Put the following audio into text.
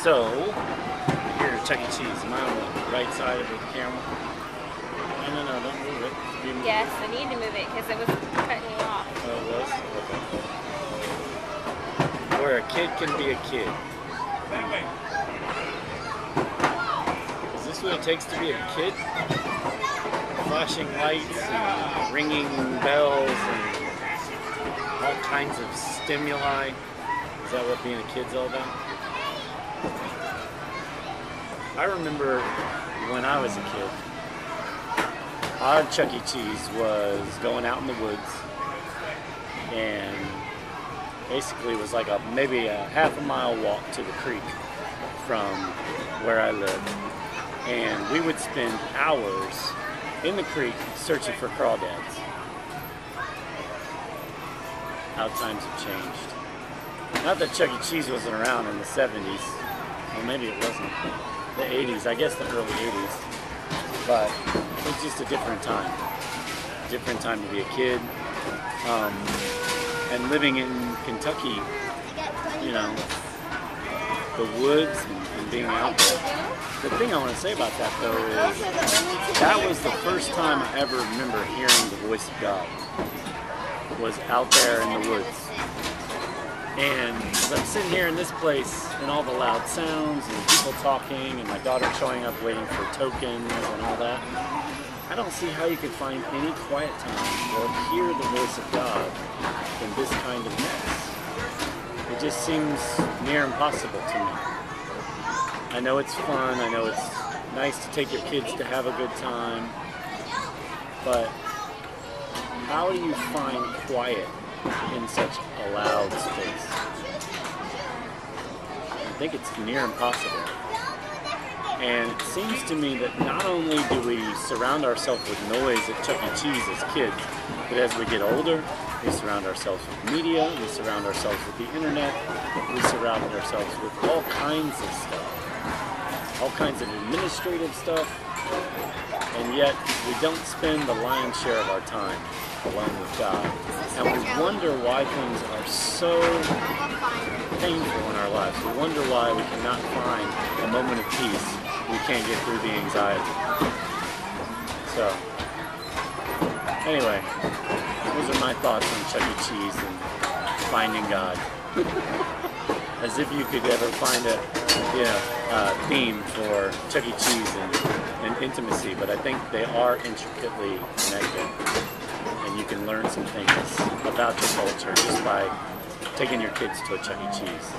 So, here at Chuck E. Cheese. Am I on the right side of the camera? No, don't move it. Yes, I need to move it because it was cutting you off. Oh, it was? Okay. Where a kid can be a kid. Is this what it takes to be a kid? Flashing lights and ringing bells and all kinds of stimuli. Is that what being a kid's all about? I remember when I was a kid, our Chuck E. Cheese was going out in the woods, and basically it was like maybe a half a mile walk to the creek from where I lived, and we would spend hours in the creek searching for crawdads. How times have changed. Not that Chuck E. Cheese wasn't around in the 70s, well maybe it wasn't, the 80s, I guess the early 80s, but it was just a different time to be a kid, and living in Kentucky, you know, the woods and being out there. The thing I want to say about that though is that was the first time I ever remember hearing the voice of God, was out there in the woods. And as I'm sitting here in this place and all the loud sounds and people talking and my daughter showing up waiting for tokens and all that, I don't see how you could find any quiet time or hear the voice of God in this kind of mess. It just seems near impossible to me. I know it's fun, I know it's nice to take your kids to have a good time, but how do you find quiet in such a loud space? I think it's near impossible. And it seems to me that not only do we surround ourselves with noise at Chuck E. Cheese as kids, but as we get older, we surround ourselves with media, we surround ourselves with the internet, we surround ourselves with all kinds of stuff, all kinds of administrative stuff, and yet we don't spend the lion's share of our time alone with God. And we wonder why things are so painful in our lives. We wonder why we cannot find a moment of peace. We can't get through the anxiety. So, anyway, those are my thoughts on Chuck E. Cheese and finding God. As if you could ever find a theme for Chuck E. Cheese and intimacy, but I think they are intricately connected. And you can learn some things about the culture just by taking your kids to a Chuck E. Cheese.